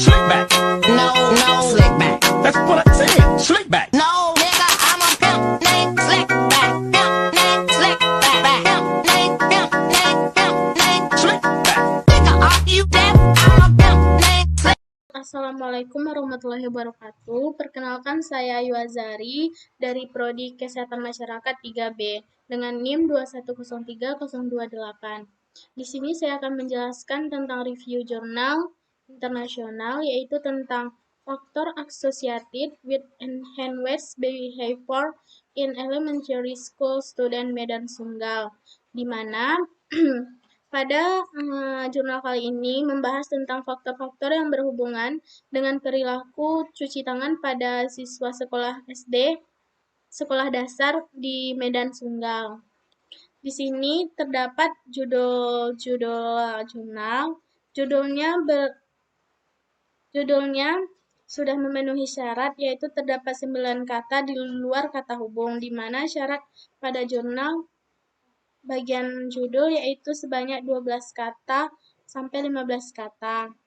Slick back. No, slick back. That's what I said. Slick back. No, nigga, I'm a pimp named Slick back. Pimp named Slick back. Pimp named Slick back. Nigga, are you deaf? I'm a pimp named Slick. Assalamualaikum warahmatullahi wabarakatuh. Perkenalkan saya Ayu Azari dari Prodi Kesehatan Masyarakat 3B dengan NIM 2103028. Di sini saya akan menjelaskan tentang review jurnal internasional, yaitu tentang faktor associated with enhanced behavior in elementary school student Medan Sunggal, di mana pada jurnal kali ini membahas tentang faktor-faktor yang berhubungan dengan perilaku cuci tangan pada siswa sekolah SD, sekolah dasar di Medan Sunggal. Di sini terdapat judul jurnal. Judulnya sudah memenuhi syarat, yaitu terdapat 9 kata di luar kata hubung, di mana syarat pada jurnal bagian judul yaitu sebanyak 12 kata sampai 15 kata.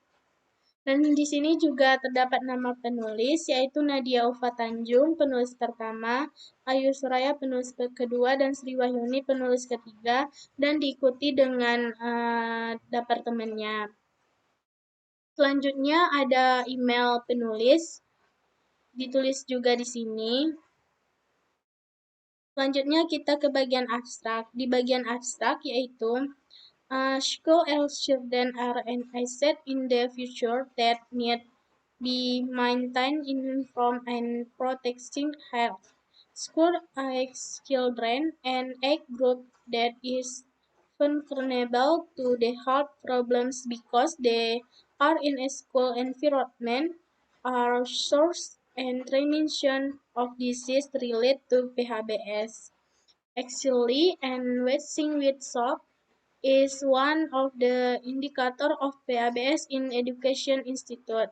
Dan di sini juga terdapat nama penulis, yaitu Nadia Ufa Tanjung, penulis pertama, Ayu Suraya, penulis kedua, dan Sri Wahyuni, penulis ketiga, dan diikuti dengan departemennya. Selanjutnya ada email penulis, ditulis juga di sini. Selanjutnya kita ke bagian abstrak. Di bagian abstrak yaitu school and children are an asset in the future that need be maintained informed and protecting health. School age children and age group that is vulnerable to the health problems because they are in a school environment are source and transmission of disease related to PHBS. Actually, and washing with soap is one of the indicator of PHBS in Education Institute.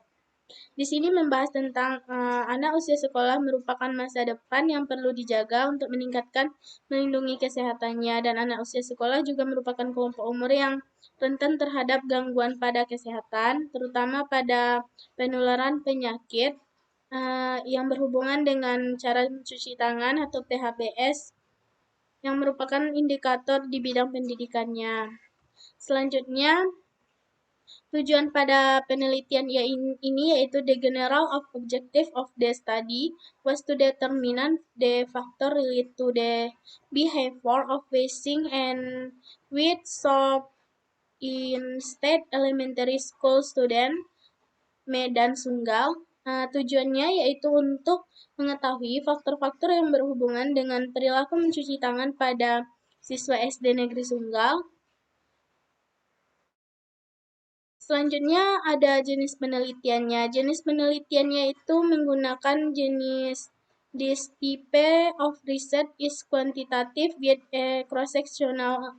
Di sini membahas tentang anak usia sekolah merupakan masa depan yang perlu dijaga untuk meningkatkan melindungi kesehatannya, dan anak usia sekolah juga merupakan kelompok umur yang rentan terhadap gangguan pada kesehatan, terutama pada penularan penyakit yang berhubungan dengan cara mencuci tangan atau PHBS yang merupakan indikator di bidang pendidikannya. Selanjutnya, tujuan pada penelitian ini yaitu the general objective of the study was to determine the factor related to the behavior of washing and with soap in state elementary school student Medan Sunggal. Tujuannya yaitu untuk mengetahui faktor-faktor yang berhubungan dengan perilaku mencuci tangan pada siswa SD Negeri Sunggal. Selanjutnya ada jenis penelitiannya. Jenis penelitiannya itu menggunakan jenis this type of research is quantitative with a cross-sectional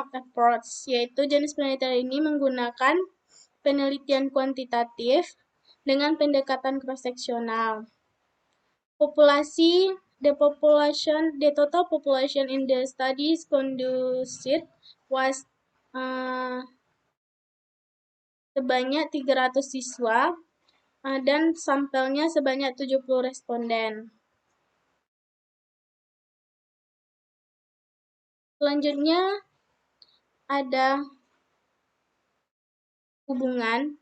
approach, yaitu jenis penelitian ini menggunakan penelitian kuantitatif dengan pendekatan cross-seksional. The total population in the studies conducted was sebanyak 300 siswa dan sampelnya sebanyak 70 responden. Selanjutnya ada hubungan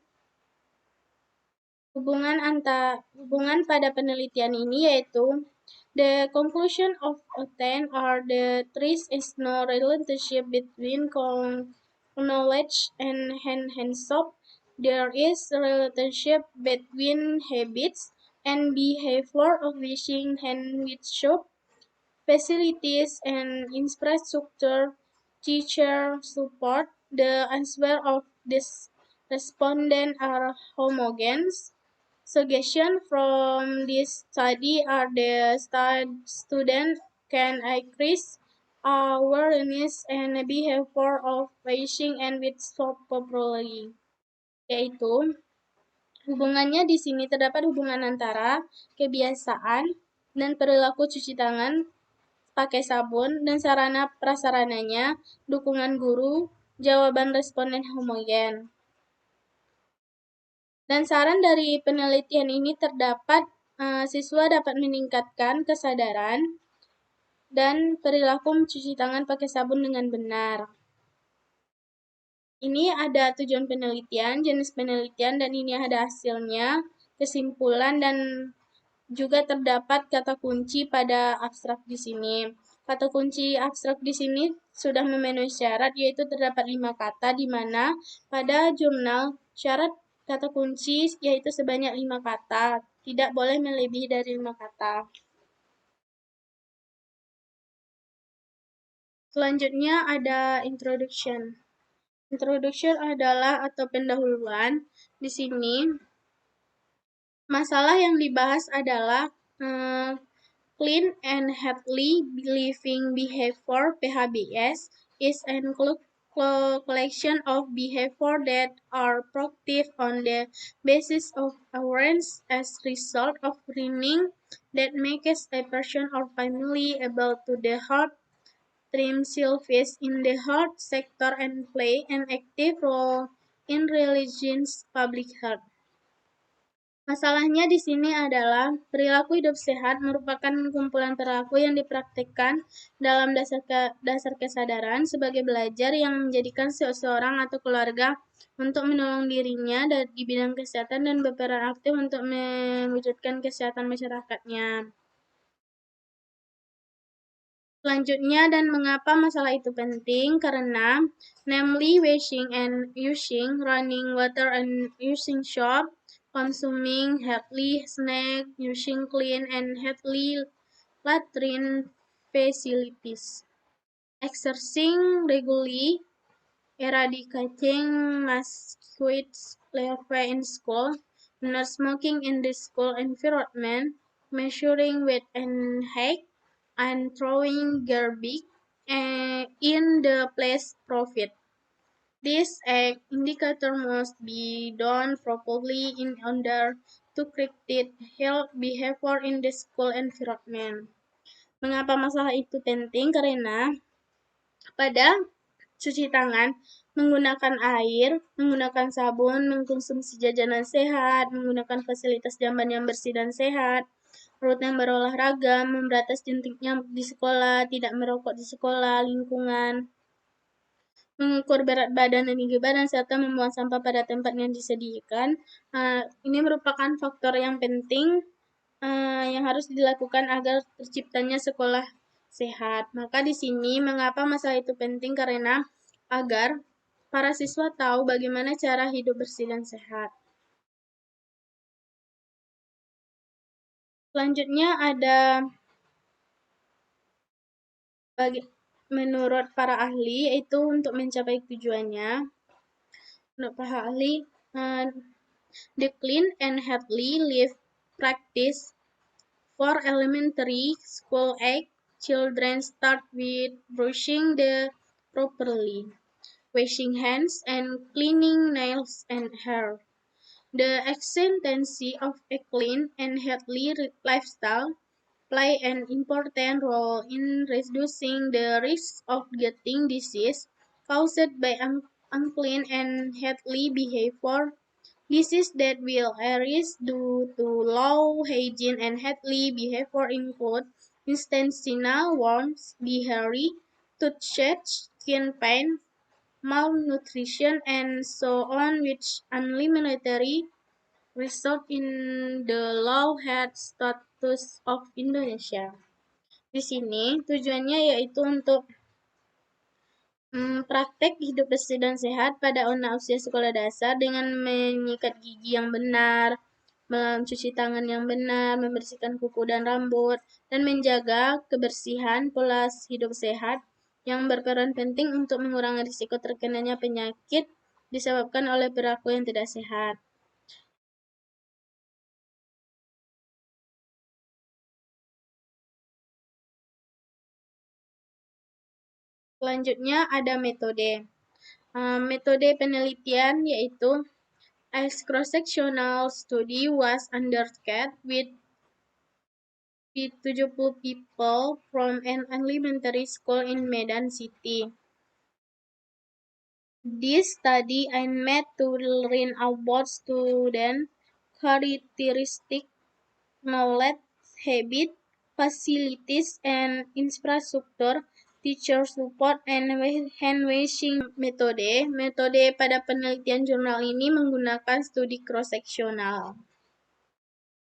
pada penelitian ini, yaitu the conclusion of obtained are the there is no relationship between knowledge and hand soap. There is a relationship between habits and behavior of washing hand with soap. Facilities and infrastructure, teacher support, the answer of this respondent are homogeneous. Suggestions from this study are the student can increase awareness and behavior of washing and with soap properly. Yaitu hubungannya di sini terdapat hubungan antara kebiasaan dan perilaku cuci tangan pakai sabun dan sarana prasarananya, dukungan guru, jawaban responden homogen. Dan saran dari penelitian ini terdapat siswa dapat meningkatkan kesadaran dan perilaku mencuci tangan pakai sabun dengan benar. Ini ada tujuan penelitian, jenis penelitian, dan ini ada hasilnya, kesimpulan, dan juga terdapat kata kunci pada abstrak di sini. Kata kunci abstrak di sini sudah memenuhi syarat, yaitu terdapat 5 kata, di mana pada jurnal syarat kata kunci yaitu sebanyak 5 kata, tidak boleh melebihi dari 5 kata. Selanjutnya ada introduction. Introduction adalah atau pendahuluan. Di sini masalah yang dibahas adalah clean and healthy living behavior (PHBS) is an collection of behavior that are proactive on the basis of awareness as result of learning that makes a person or family able to the heart themselves in the health sector and play an active role in religion's public health. Masalahnya di sini adalah perilaku hidup sehat merupakan kumpulan perilaku yang dipraktikkan dalam dasar kesadaran sebagai belajar yang menjadikan seseorang atau keluarga untuk menolong dirinya di bidang kesehatan dan berperan aktif untuk mewujudkan kesehatan masyarakatnya. Selanjutnya, dan mengapa masalah itu penting? Karena, namely washing and using, running water and using soap, consuming healthy snack, using clean and healthy latrine facilities, exercising regularly, eradicating mosquito larvae in school, not smoking in the school environment, measuring weight and height, and throwing garbage in the place profit. This indicator must be done properly in order to correct health behavior in the school environment. Mengapa masalah itu penting? Karena pada cuci tangan, menggunakan air, menggunakan sabun, mengkonsumsi jajanan sehat, menggunakan fasilitas jamban yang bersih dan sehat, rutin berolahraga, memberatas jentiknya di sekolah, tidak merokok di sekolah, lingkungan, mengukur berat badan dan tinggi badan, serta membuang sampah pada tempat yang disediakan. Ini merupakan faktor yang penting yang harus dilakukan agar terciptanya sekolah sehat. Maka di sini mengapa masalah itu penting? Karena agar para siswa tahu bagaimana cara hidup bersih dan sehat. Selanjutnya ada menurut para ahli, yaitu untuk mencapai tujuannya. Menurut para ahli, the clean and healthy life practice for elementary school age children start with brushing the properly, washing hands, and cleaning nails and hair. The existence of a clean and healthy lifestyle play an important role in reducing the risk of getting disease caused by unclean and healthy behavior. Disease that will arise due to low hygiene and healthy behavior include intestinal worms, diarrhea, toothache, skin pain, malnutrition, and so on, which ultimately result in the low health status of Indonesia. Di sini tujuannya yaitu untuk praktek hidup bersih dan sehat pada anak usia sekolah dasar dengan menyikat gigi yang benar, mencuci tangan yang benar, membersihkan kuku dan rambut, dan menjaga kebersihan pola hidup sehat yang berperan penting untuk mengurangi risiko terkenanya penyakit disebabkan oleh perilaku yang tidak sehat. Selanjutnya ada metode. Metode penelitian yaitu a cross-sectional study was undertaken with 70 people from an elementary school in Medan City. This study aimed to learn about student characteristics, knowledge, habit, facilities, and infrastructure, teacher support, and hand-washing metode. Metode pada penelitian jurnal ini menggunakan studi cross-seksional.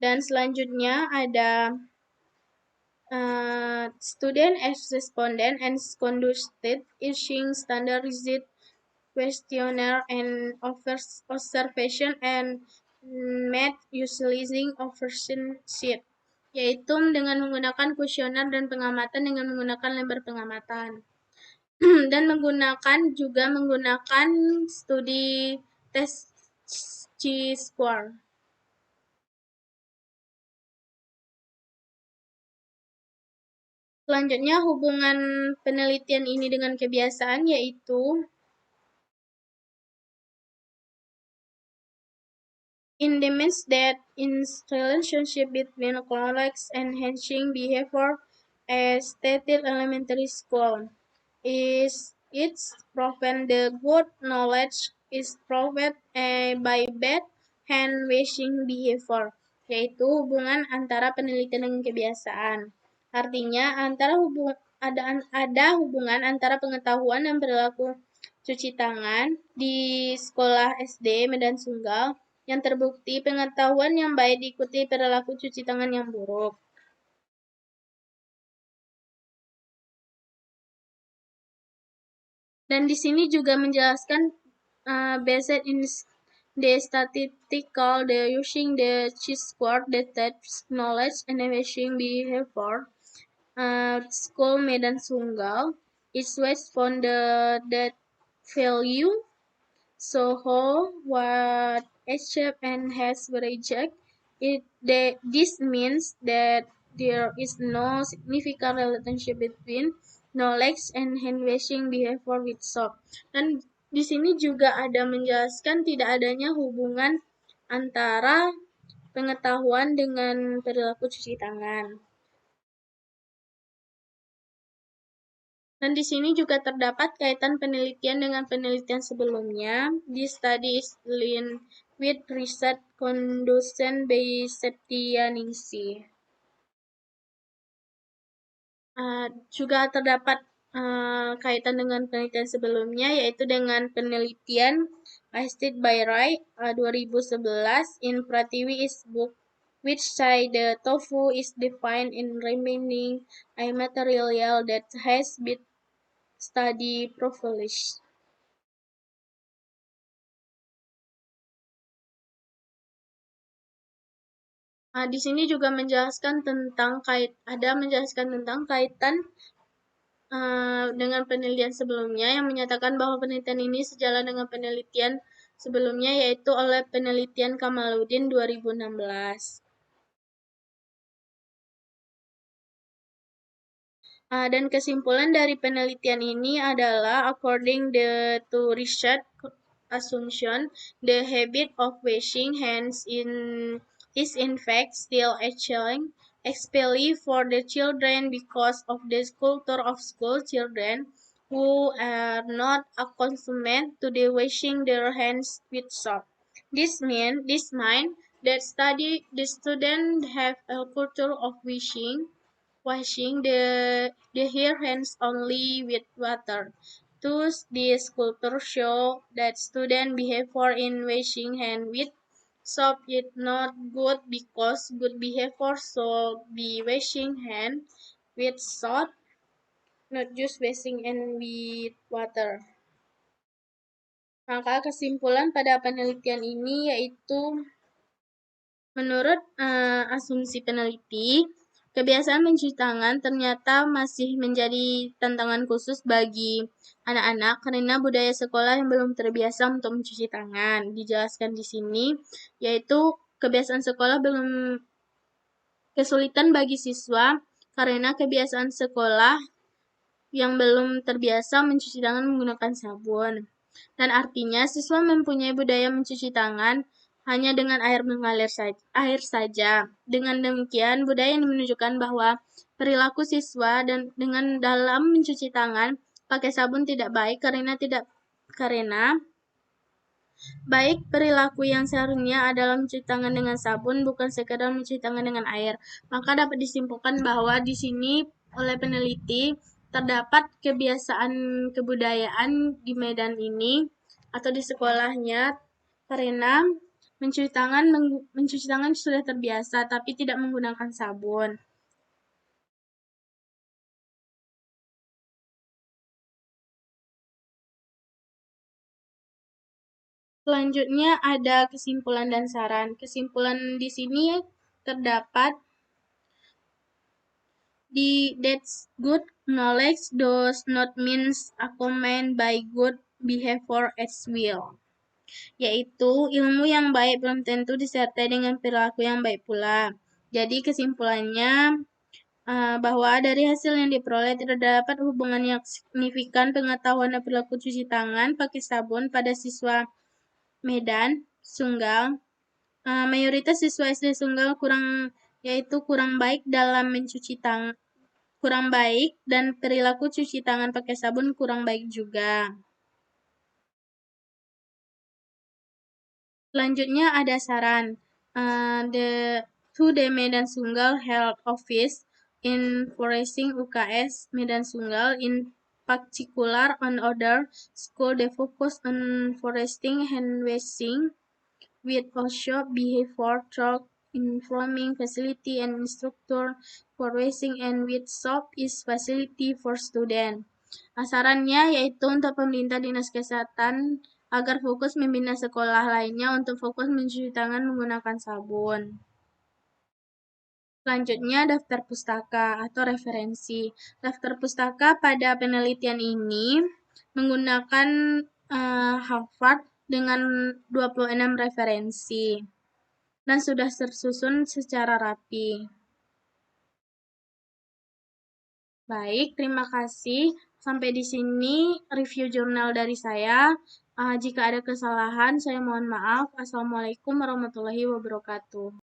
Dan selanjutnya ada student as respondent and conducted issuing standardized questionnaire and observation and method utilizing observation sheet, yaitu dengan menggunakan kuesioner dan pengamatan dengan menggunakan lembar pengamatan. Dan menggunakan studi tes chi-square. Selanjutnya, hubungan penelitian ini dengan kebiasaan yaitu in the midst that in relationship between colleagues and enhancing behavior as stated elementary school is it's proven the good knowledge is proven by bad hand washing behavior, yaitu hubungan antara penelitian dengan kebiasaan. Artinya ada hubungan antara pengetahuan dan perilaku cuci tangan di sekolah SD Medan Sunggal yang terbukti pengetahuan yang baik diikuti perilaku cuci tangan yang buruk. Dan di sini juga menjelaskan based in the statistical the using the chi-square that knowledge and washing behavior school Medan Sunggal is was found that value so what achieved and has reject this means that there is no significant relationship between knowledge and hand washing behavior with soap. Dan di sini juga ada menjelaskan tidak adanya hubungan antara pengetahuan dengan perilaku cuci tangan. Dan di sini juga terdapat kaitan penelitian dengan penelitian sebelumnya. This study is linked with research conducted by Septianingsih. Juga terdapat kaitan dengan penelitian sebelumnya, yaitu dengan penelitian Asted by Rai 2011 in Pratiwi's book, which say the tofu is defined in remaining a material that has been studied properly. Di sini juga menjelaskan tentang kaitan dengan penelitian sebelumnya yang menyatakan bahwa penelitian ini sejalan dengan penelitian sebelumnya, yaitu oleh penelitian Kamaluddin 2016. Dan kesimpulan dari penelitian ini adalah according to research assumption, the habit of washing hands is in fact still actually especially for the children because of the culture of school children who are not accustomed to the washing their hands with soap. This means that the students have a culture of washing their hands only with water. Thus, this culture show that student behavior in washing hands with soap is not good because good behavior should be washing hands with soap, not just washing hands with water. Maka kesimpulan pada penelitian ini yaitu menurut asumsi peneliti, kebiasaan mencuci tangan ternyata masih menjadi tantangan khusus bagi anak-anak karena budaya sekolah yang belum terbiasa untuk mencuci tangan. Dijelaskan di sini, yaitu kebiasaan sekolah belum kesulitan bagi siswa karena kebiasaan sekolah yang belum terbiasa mencuci tangan menggunakan sabun. Dan artinya siswa mempunyai budaya mencuci tangan hanya dengan air mengalir saja. Dengan demikian, budaya ini menunjukkan bahwa perilaku siswa dan dengan dalam mencuci tangan pakai sabun tidak baik Karena baik perilaku yang seharusnya adalah mencuci tangan dengan sabun bukan sekadar mencuci tangan dengan air. Maka dapat disimpulkan bahwa di sini oleh peneliti terdapat kebiasaan kebudayaan di Medan ini atau di sekolahnya karena mencuci tangan sudah terbiasa tapi tidak menggunakan sabun. Selanjutnya ada kesimpulan dan saran. Kesimpulan di sini terdapat that's good knowledge does not mean accompanied by good behavior as well. Yaitu ilmu yang baik belum tentu disertai dengan perilaku yang baik pula. Jadi kesimpulannya bahwa dari hasil yang diperoleh tidak dapat hubungan yang signifikan pengetahuan dan perilaku cuci tangan pakai sabun pada siswa Medan Sunggal. Mayoritas siswa SD Sunggal kurang baik dalam mencuci tangan, kurang baik dan perilaku cuci tangan pakai sabun kurang baik juga. Selanjutnya ada saran. The Medan Sunggal Health Office enforcing UKS Medan Sunggal in particular on other school they focus on foresting hand washing with also behavior talk informing facility and instructor for washing and with soap is facility for student. Sarannya yaitu untuk pemerintah dinas kesehatan agar fokus membina sekolah lainnya untuk fokus mencuci tangan menggunakan sabun. Selanjutnya daftar pustaka atau referensi. Daftar pustaka pada penelitian ini menggunakan Harvard dengan 26 referensi dan sudah tersusun secara rapi. Baik, terima kasih. Sampai di sini review jurnal dari saya. Jika ada kesalahan, saya mohon maaf. Assalamualaikum warahmatullahi wabarakatuh.